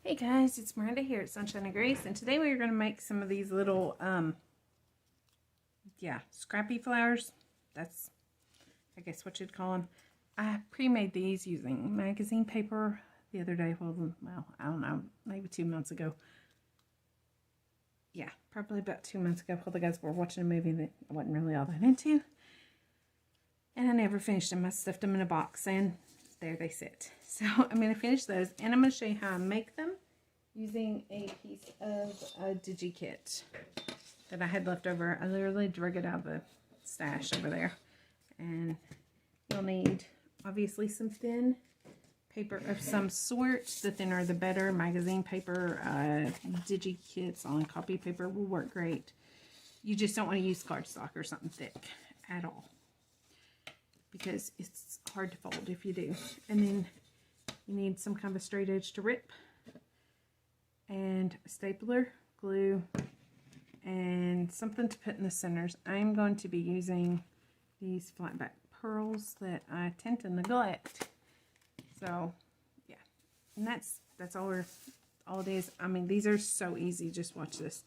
Hey guys, it's Miranda here at Sunshine and Grace, and today we're going to make some of these little, scrappy flowers. That's, I guess, what you'd call them. I pre-made these using magazine paper the other day. Well, I don't know, maybe 2 months ago. Yeah, probably about 2 months ago while the guys were watching a movie that I wasn't really all that into. And I never finished them. I stuffed them in a box, and there they sit. So I'm going to finish those, and I'm going to show you how I make them using a piece of a DigiKit that I had left over. I literally drug it out of the stash over there. And you'll need, obviously, some thin paper of some sort. The thinner the better. Magazine paper, DigiKits on copy paper will work great. You just don't want to use cardstock or something thick at all, because it's hard to fold if you do. And then you need some kind of a straight edge to rip, and a stapler, glue, and something to put in the centers. I'm going to be using these flat back pearls that I tend to neglect. So yeah, and that's all it is. I mean, these are so easy. Just watch this.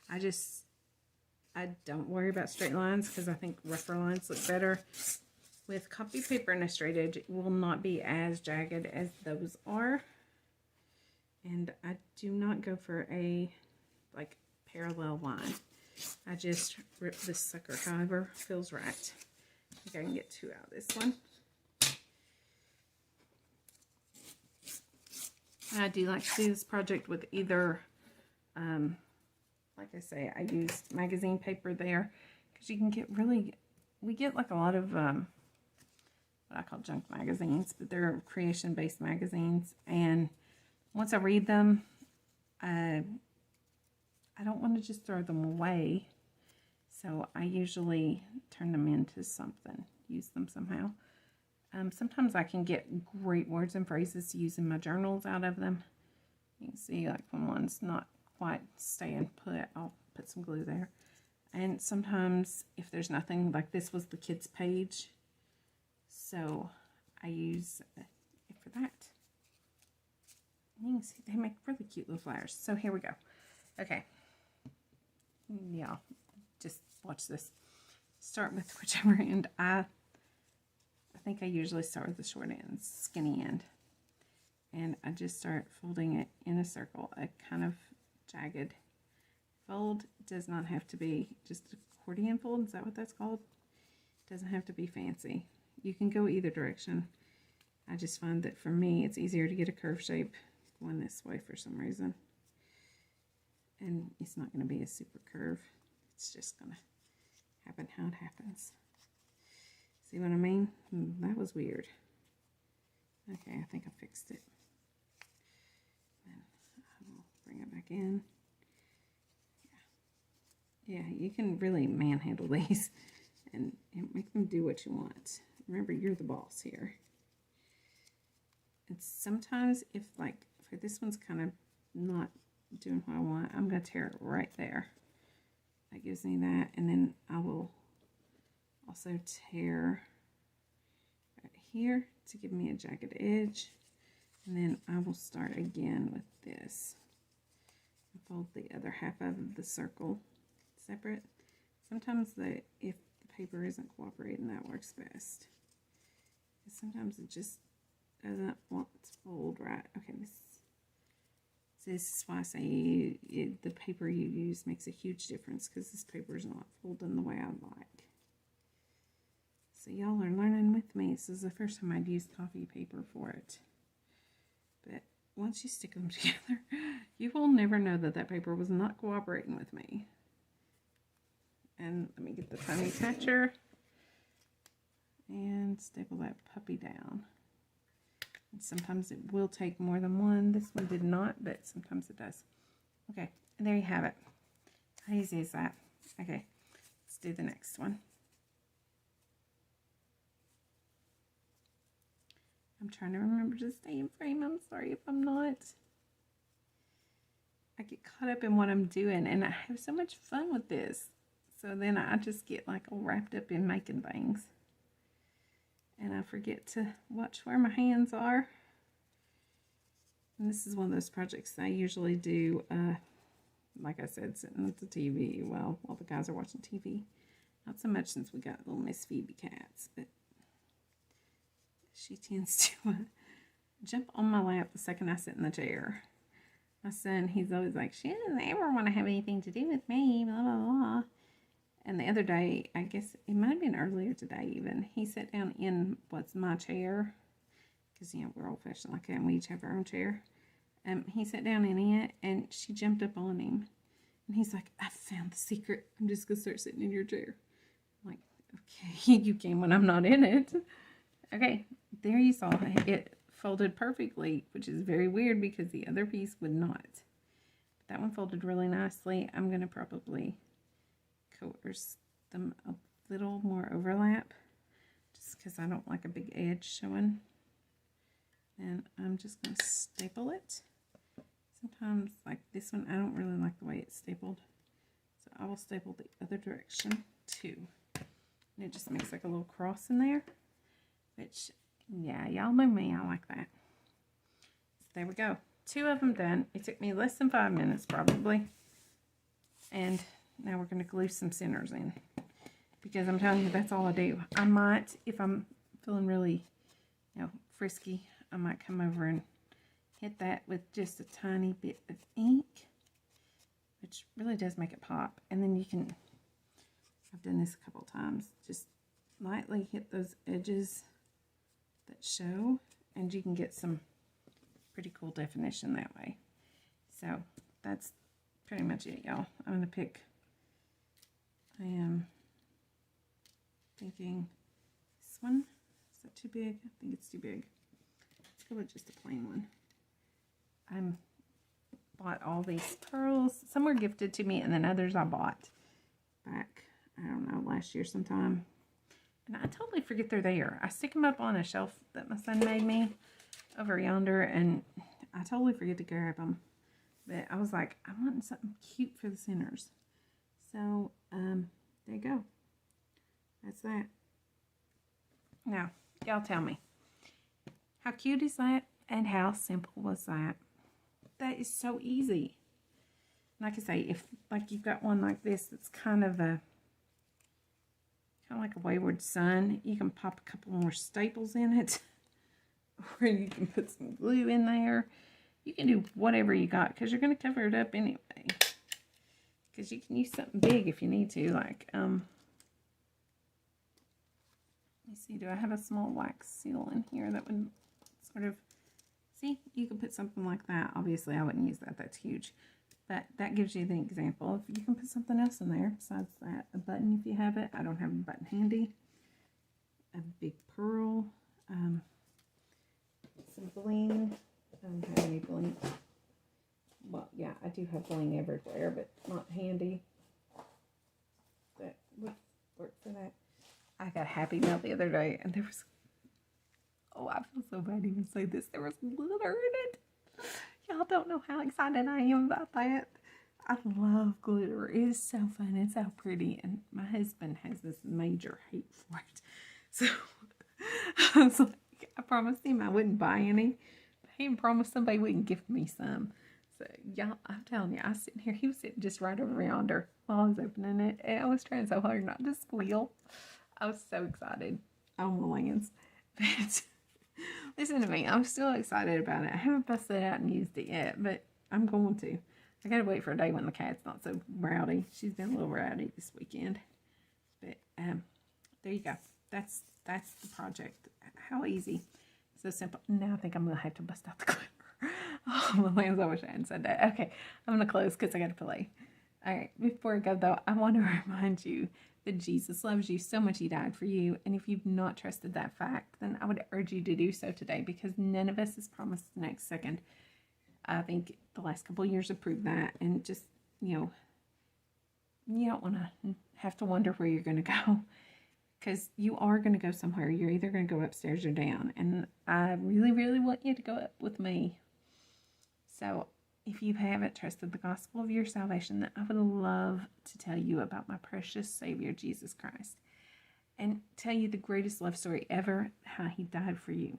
I don't worry about straight lines because I think rougher lines look better. With copy paper and a straight edge, it will not be as jagged as those are. And I do not go for a, like, parallel line. I just rip this sucker however feels right. I think I can get 2 out of this one. I do like to do this project with either, like I say, I used magazine paper there, because you can get we get like a lot of, what I call junk magazines, but they're creation-based magazines, and once I read them, I don't want to just throw them away, so I usually turn them into something, use them somehow. Sometimes I can get great words and phrases to use in my journals out of them. You can see, like, when one's not quite staying put, I'll put some glue there. And sometimes, if there's nothing, like this was the kids' page, so I use it for that. You can see they make really cute little flowers. So here we go. Okay. Yeah, just watch this. Start with whichever end. I think I usually start with the short end, skinny end. And I just start folding it in a circle, a kind of jagged fold. It does not have to be just accordion fold. Is that what that's called? It doesn't have to be fancy. You can go either direction. I just find that for me, it's easier to get a curve shape going this way for some reason. And it's not going to be a super curve. It's just going to happen how it happens. See what I mean? That was weird. Okay, I think I fixed it. Then I will bring it back in. Yeah, you can really manhandle these and make them do what you want. Remember, you're the boss here. And sometimes, if, like, for this one's kind of not doing what I want, I'm going to tear it right there. That gives me that. And then I will also tear right here to give me a jagged edge. And then I will start again with this. And fold the other half of the circle separate. Sometimes if the paper isn't cooperating, that works best. Sometimes it just doesn't want to fold right. Okay, this is why I say the paper you use makes a huge difference, because this paper is not folding the way I like. So y'all are learning with me. This is the first time I'd used copy paper for it. But once you stick them together, you will never know that that paper was not cooperating with me. And let me get the funny attacher and staple that puppy down. And sometimes it will take more than one. This one did not, but sometimes it does. Okay, and there you have it. How easy is that? Okay, let's do the next one. I'm trying to remember to stay in frame. I'm sorry if I'm not. I get caught up in what I'm doing, and I have so much fun with this. So then I just get, like, all wrapped up in making things. And I forget to watch where my hands are. And this is one of those projects I usually do, like I said, sitting at the TV while the guys are watching TV. Not so much since we got little Miss Phoebe cats, but she tends to jump on my lap the second I sit in the chair. My son, he's always like, she doesn't ever want to have anything to do with me, blah, blah, blah. And the other day, I guess it might have been earlier today even, he sat down in what's my chair, because, you know, we're old-fashioned like that, and we each have our own chair. He sat down in it, and she jumped up on him. And he's like, I found the secret. I'm just going to start sitting in your chair. I'm like, okay, you can when I'm not in it. Okay, there you saw it. It folded perfectly, which is very weird because the other piece would not. But that one folded really nicely. I'm going to probably coerce them a little more overlap just because I don't like a big edge showing. And I'm just going to staple it. Sometimes, like this one, I don't really like the way it's stapled. So I will staple the other direction too. And it just makes like a little cross in there. Which, yeah, y'all know me. I like that. So there we go. 2 of them done. It took me less than 5 minutes probably. And now we're going to glue some centers in. Because I'm telling you, that's all I do. I might, if I'm feeling really, you know, frisky, I might come over and hit that with just a tiny bit of ink. Which really does make it pop. And then you can, I've done this a couple times, just lightly hit those edges that show, and you can get some pretty cool definition that way. So that's pretty much it, y'all. I'm going to pick, I am thinking this one. Is that too big? I think it's too big. Let's go with just a plain one. I bought all these pearls. Some were gifted to me, and then others I bought back, I don't know, last year sometime. And I totally forget they're there. I stick them up on a shelf that my son made me over yonder, and I totally forget to grab them. But I was like, I want something cute for the centers. So, there you go. That's that. Now, y'all tell me, how cute is that, and how simple was that? That is so easy. Like I say, if like you've got one like this that's kind of like a wayward son, you can pop a couple more staples in it, or you can put some glue in there. You can do whatever you got because you're going to cover it up anyway. Because you can use something big if you need to. Like, let me see, do I have a small wax seal in here that would sort of, see, you can put something like that. Obviously, I wouldn't use that. That's huge. But that gives you the example. If you can put something else in there besides that. A button if you have it. I don't have a button handy. A big pearl. Some bling. I don't have any bling. Well, yeah, I do have bling everywhere, but not handy. That would work for that. I got a Happy Meal the other day, and there was, oh, I feel so bad to even say this. There was glitter in it. Y'all don't know how excited I am about that. I love glitter. It is so fun. It's so pretty. And my husband has this major hate for it. So I was like, I promised him I wouldn't buy any. But he promised somebody wouldn't gift me some. So y'all, I'm telling you, I was sitting here. He was sitting just right over yonder while I was opening it. And I was trying so hard not to squeal. I was so excited. Oh, Millans. But listen to me, I'm still excited about it. I haven't busted it out and used it yet, but I'm going to. I gotta wait for a day when the cat's not so rowdy. She's been a little rowdy this weekend. But there you go. That's the project. How easy. So simple. Now I think I'm gonna have to bust out the glitter. Oh, Millans, I wish I hadn't said that. Okay, I'm gonna close because I gotta play. Alright, before I go though, I want to remind you that Jesus loves you so much he died for you. And if you've not trusted that fact, then I would urge you to do so today, because none of us is promised the next second. I think the last couple of years have proved that. And just, you know, you don't want to have to wonder where you're going to go, because you are going to go somewhere. You're either going to go upstairs or down. And I really, really want you to go up with me. So if you haven't trusted the gospel of your salvation, then I would love to tell you about my precious Savior, Jesus Christ, and tell you the greatest love story ever, how he died for you.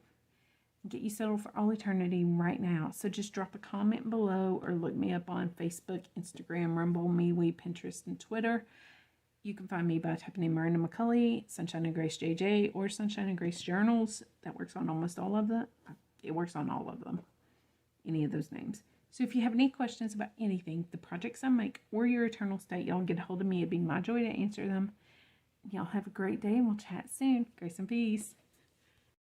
get you settled for all eternity right now. So just drop a comment below or look me up on Facebook, Instagram, Rumble, MeWe, Pinterest, and Twitter. You can find me by typing in Miranda McCulley, Sunshine and Grace JJ, or Sunshine and Grace Journals. That works on almost all of them. It works on all of them, any of those names. So if you have any questions about anything, the projects I make, or your eternal state, y'all get a hold of me. It'd be my joy to answer them. Y'all have a great day, and we'll chat soon. Grace and peace.